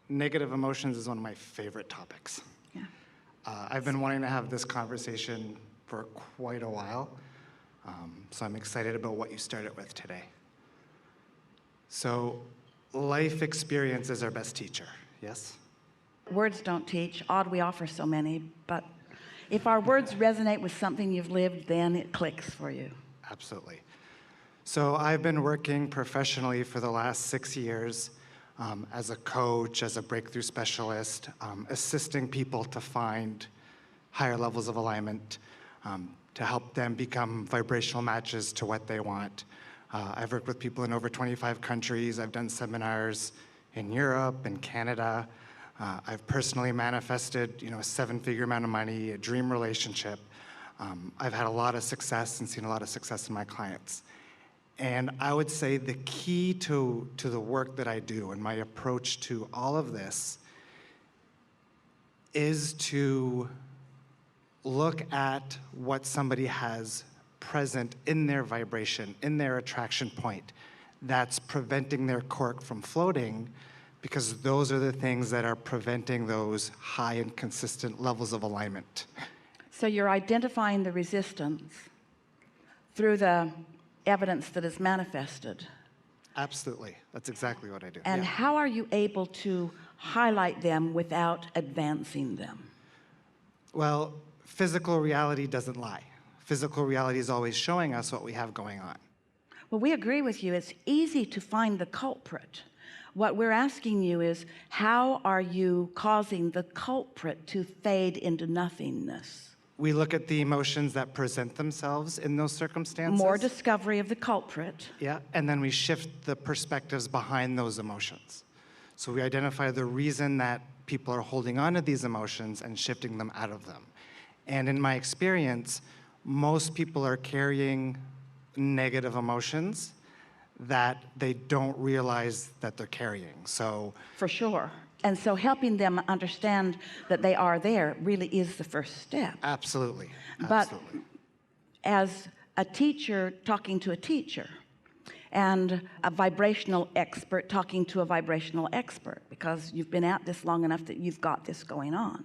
Negative emotions is one of my favorite topics. Yeah. I've been wanting to have this conversation for quite a while, so I'm excited about what you started with today. So, life experience is our best teacher, yes? Words don't teach. Odd we offer so many, but if our words resonate with something you've lived, then it clicks for you. Absolutely. So I've been working professionally for the last 6 years as a coach, as a breakthrough specialist, assisting people to find higher levels of alignment, to help them become vibrational matches to what they want. I've worked with people in over 25 countries. I've done seminars in Europe and Canada. I've personally manifested, a 7-figure amount of money, a dream relationship. I've had a lot of success and seen a lot of success in my clients. And I would say the key to the work that I do and my approach to all of this is to look at what somebody has present in their vibration, in their attraction point, that's preventing their cork from floating, because those are the things that are preventing those high and consistent levels of alignment. So you're identifying the resistance through the evidence that is manifested. Absolutely. That's exactly what I do. And yeah. how are you able to highlight them without advancing them? Well, physical reality doesn't lie. Physical reality is always showing us what we have going on. Well, we agree with you. It's easy to find the culprit. What we're asking you is, how are you causing the culprit to fade into nothingness? We look at the emotions that present themselves in those circumstances. More discovery of the culprit. Yeah, and then we shift the perspectives behind those emotions. So we identify the reason that people are holding on to these emotions and shifting them out of them. And in my experience, most people are carrying negative emotions that they don't realize that they're carrying. So for sure. And so helping them understand that they are there really is the first step. Absolutely. But as a teacher talking to a teacher, and a vibrational expert talking to a vibrational expert, because you've been at this long enough that you've got this going on,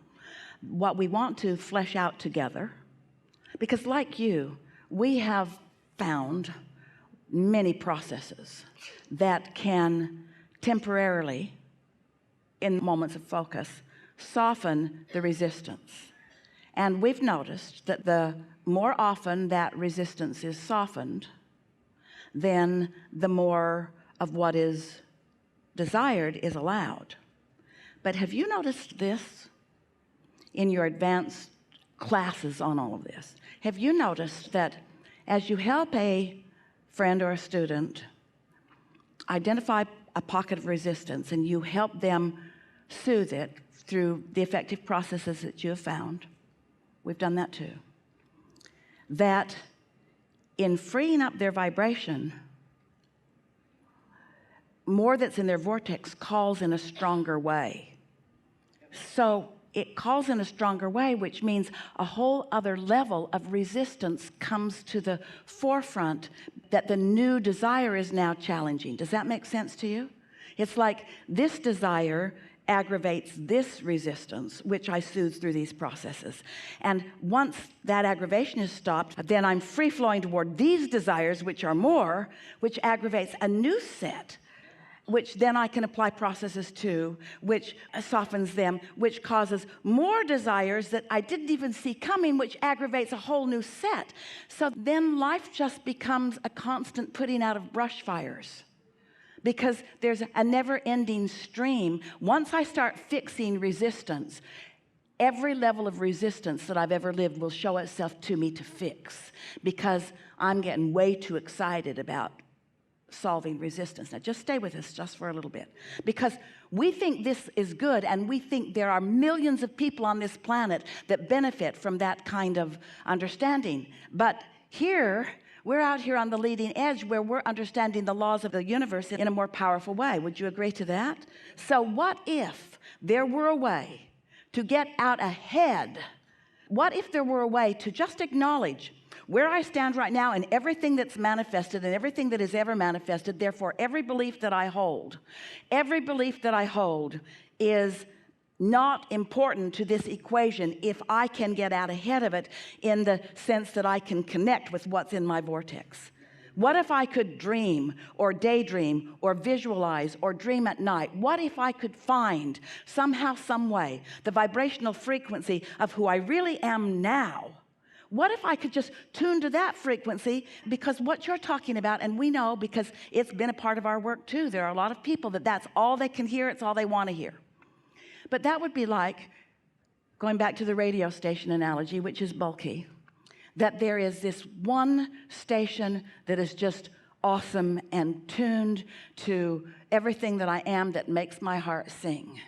what we want to flesh out together, because like you, we have found many processes that can temporarily, in moments of focus, soften the resistance. And we've noticed that the more often that resistance is softened, then the more of what is desired is allowed. But have you noticed this in your advanced classes on all of this? Have you noticed that as you help a friend or a student identify a pocket of resistance and you help them soothe it through the effective processes that you have found, we've done that too, that in freeing up their vibration, more that's in their vortex calls in a stronger way. So it calls in a stronger way, which means a whole other level of resistance comes to the forefront that the new desire is now challenging. Does that make sense to you? It's like this desire aggravates this resistance, which I soothe through these processes. And once that aggravation is stopped, then I'm free-flowing toward these desires, which are more, which aggravates a new set, which then I can apply processes to, which softens them, which causes more desires that I didn't even see coming, which aggravates a whole new set. So then life just becomes a constant putting out of brush fires, because there's a never-ending stream. Once I start fixing resistance, every level of resistance that I've ever lived will show itself to me to fix, because I'm getting way too excited about solving resistance. Now just stay with us just for a little bit, because we think this is good, and we think there are millions of people on this planet that benefit from that kind of understanding. But here, we're out here on the leading edge, where we're understanding the laws of the universe in a more powerful way. Would you agree to that? So what if there were a way to get out ahead? What if there were a way to just acknowledge where I stand right now and everything that's manifested and everything that is ever manifested, therefore every belief that I hold is not important to this equation if I can get out ahead of it in the sense that I can connect with what's in my vortex. What if I could dream or daydream or visualize or dream at night? What if I could find somehow, some way, the vibrational frequency of who I really am now? What if I could just tune to that frequency? Because what you're talking about, and we know because it's been a part of our work too, there are a lot of people that's all they can hear, it's all they want to hear. But that would be like, going back to the radio station analogy, which is bulky, that there is this one station that is just awesome and tuned to everything that I am that makes my heart sing.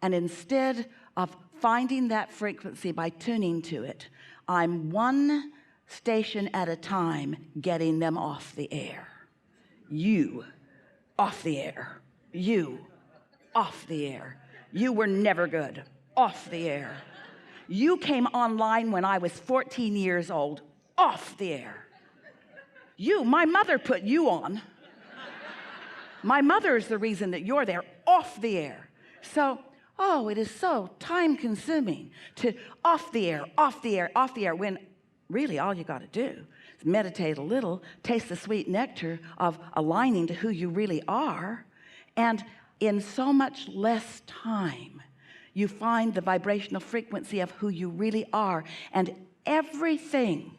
And instead of finding that frequency by tuning to it, I'm one station at a time getting them off the air. You off the air. You off the air. You were never good. Off the air. You came online when I was 14 years old. Off the air. You, my mother put you on. My mother is the reason that you're there. Off the air. So, it is so time consuming to off the air, when really all you got to do is meditate a little, taste the sweet nectar of aligning to who you really are, and in so much less time, you find the vibrational frequency of who you really are, and everything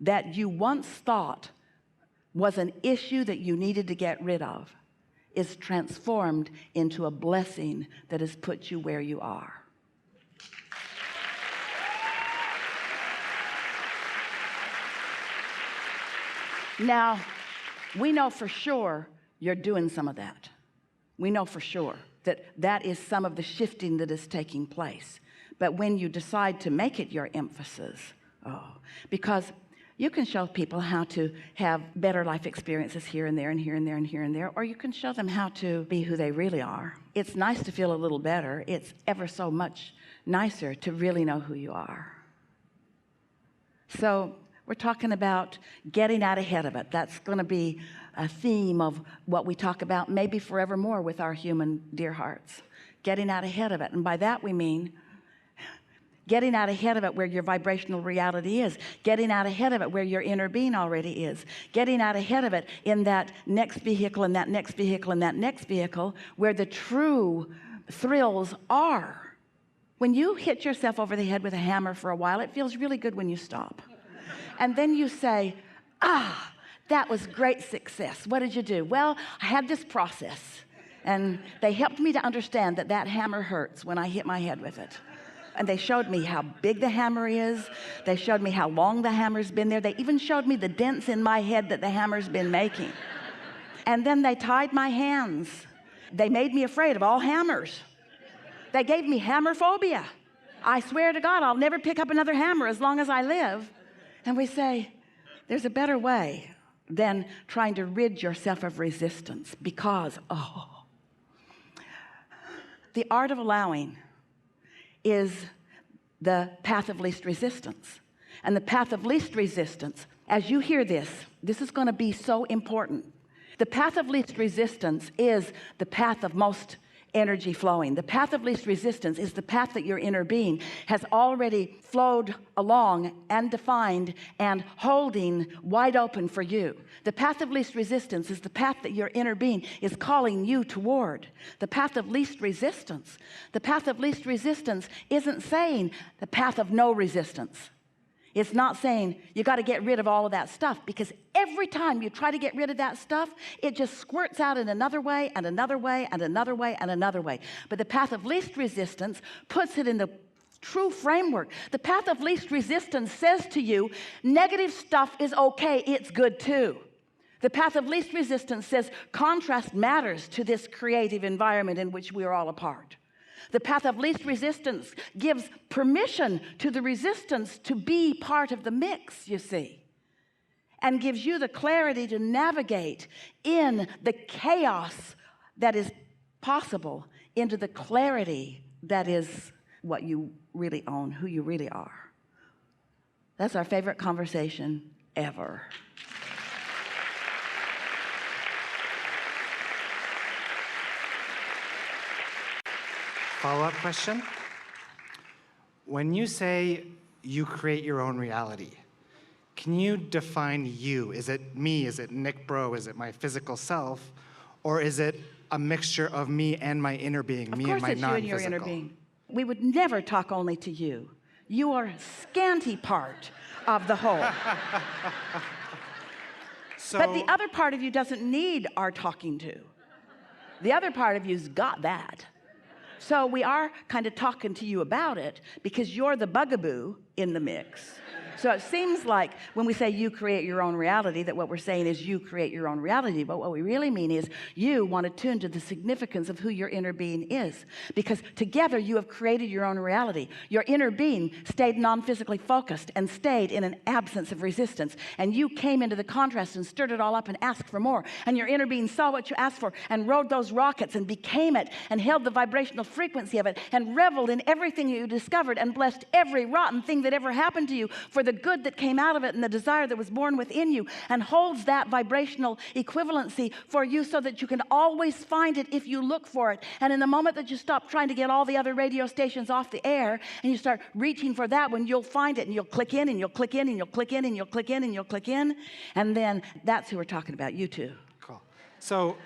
that you once thought was an issue that you needed to get rid of is transformed into a blessing that has put you where you are. Now, we know for sure you're doing some of that. We know for sure that that is some of the shifting that is taking place. But when you decide to make it your emphasis, because you can show people how to have better life experiences here and there and here and there and here and there, or you can show them how to be who they really are. It's nice to feel a little better. It's ever so much nicer to really know who you are. So we're talking about getting out ahead of it. That's going to be a theme of what we talk about maybe forevermore with our human dear hearts. Getting out ahead of it. And by that we mean getting out ahead of it where your vibrational reality is, getting out ahead of it where your inner being already is, getting out ahead of it in that next vehicle and that next vehicle and that next vehicle where the true thrills are. When you hit yourself over the head with a hammer for a while, it feels really good when you stop. And then you say, that was great success. What did you do? Well, I had this process, and they helped me to understand that that hammer hurts when I hit my head with it. And they showed me how big the hammer is. They showed me how long the hammer's been there. They even showed me the dents in my head that the hammer's been making. And then they tied my hands. They made me afraid of all hammers. They gave me hammer phobia. I swear to God, I'll never pick up another hammer as long as I live. And we say, there's a better way than trying to rid yourself of resistance, because, the art of allowing is the path of least resistance. And the path of least resistance, as you hear this is going to be so important. The path of least resistance is the path of most energy flowing. The path of least resistance is the path that your inner being has already flowed along and defined and holding wide open for you. The path of least resistance is the path that your inner being is calling you toward. The path of least resistance. The path of least resistance isn't saying the path of no resistance. It's not saying you got to get rid of all of that stuff, because every time you try to get rid of that stuff, it just squirts out in another way and another way and another way and another way. But the path of least resistance puts it in the true framework. The path of least resistance says to you, negative stuff is okay, it's good too. The path of least resistance says contrast matters to this creative environment in which we are all a part. The path of least resistance gives permission to the resistance to be part of the mix, you see, and gives you the clarity to navigate in the chaos that is possible into the clarity that is what you really own, who you really are. That's our favorite conversation ever. Follow-up question. When you say you create your own reality, can you define you? Is it me? Is it Nick Bro? Is it my physical self? Or is it a mixture of me and my inner being, me and my Of course it's you and your non-physical? inner being. We would never talk only to you. You are a scanty part of the whole. But the other part of you doesn't need our talking to. The other part of you's got that. So we are kind of talking to you about it because you're the bugaboo in the mix. So it seems like when we say you create your own reality, that what we're saying is you create your own reality. But what we really mean is you want to tune to the significance of who your inner being is. Because together you have created your own reality. Your inner being stayed non-physically focused and stayed in an absence of resistance. And you came into the contrast and stirred it all up and asked for more. And your inner being saw what you asked for and rode those rockets and became it and held the vibrational frequency of it and reveled in everything you discovered and blessed every rotten thing that ever happened to you for the good that came out of it and the desire that was born within you, and holds that vibrational equivalency for you so that you can always find it if you look for it. And in the moment that you stop trying to get all the other radio stations off the air and you start reaching for that one, you'll find it and you'll click in and you'll click in and you'll click in and you'll click in and you'll click in, and then that's who we're talking about, you two. Cool. So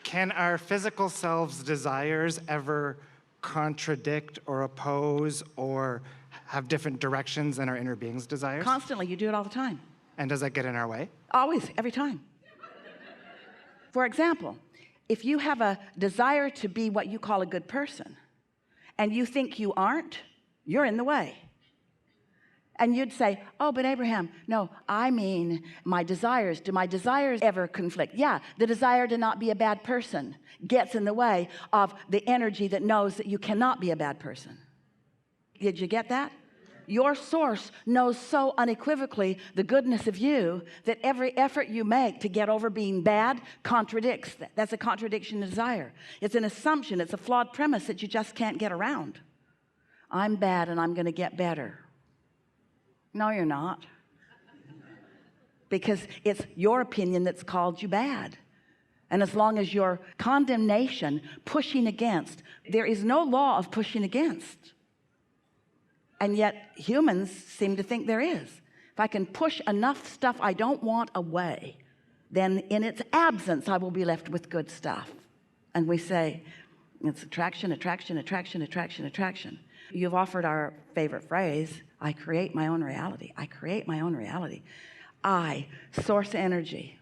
can our physical selves' desires ever contradict or oppose or have different directions than our inner being's desires? Constantly. You do it all the time. And does that get in our way? Always, every time. For example, if you have a desire to be what you call a good person and you think you aren't, you're in the way. And you'd say, oh, but Abraham, no, I mean my desires. Do my desires ever conflict? Yeah, the desire to not be a bad person gets in the way of the energy that knows that you cannot be a bad person. Did you get that? Your source knows so unequivocally the goodness of you that every effort you make to get over being bad contradicts. That's a contradiction of desire. It's an assumption. It's a flawed premise that you just can't get around. I'm bad and I'm going to get better. No, you're not. Because it's your opinion that's called you bad. And as long as your condemnation, pushing against, there is no law of pushing against. And yet humans seem to think there is. If I can push enough stuff I don't want away, then in its absence I will be left with good stuff. And we say it's attraction, attraction, attraction, attraction, attraction. You've offered our favorite phrase, I create my own reality. I create my own reality. I, source energy,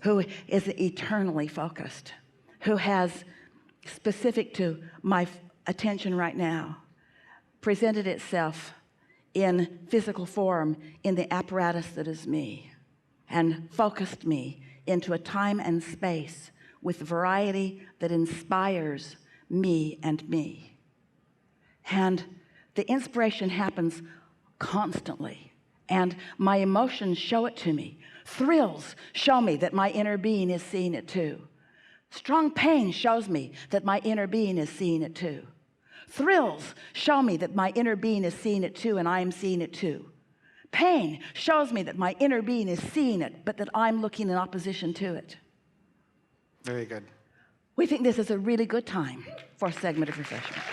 who is eternally focused, who has specific to my attention right now, presented itself in physical form in the apparatus that is me, and focused me into a time and space with variety that inspires me and me. And the inspiration happens constantly, and my emotions show it to me. Thrills show me that my inner being is seeing it too. Strong pain shows me that my inner being is seeing it too. Thrills show me that my inner being is seeing it too, and I am seeing it too. Pain shows me that my inner being is seeing it, but that I'm looking in opposition to it. Very good. We think this is a really good time for a segment of refreshment.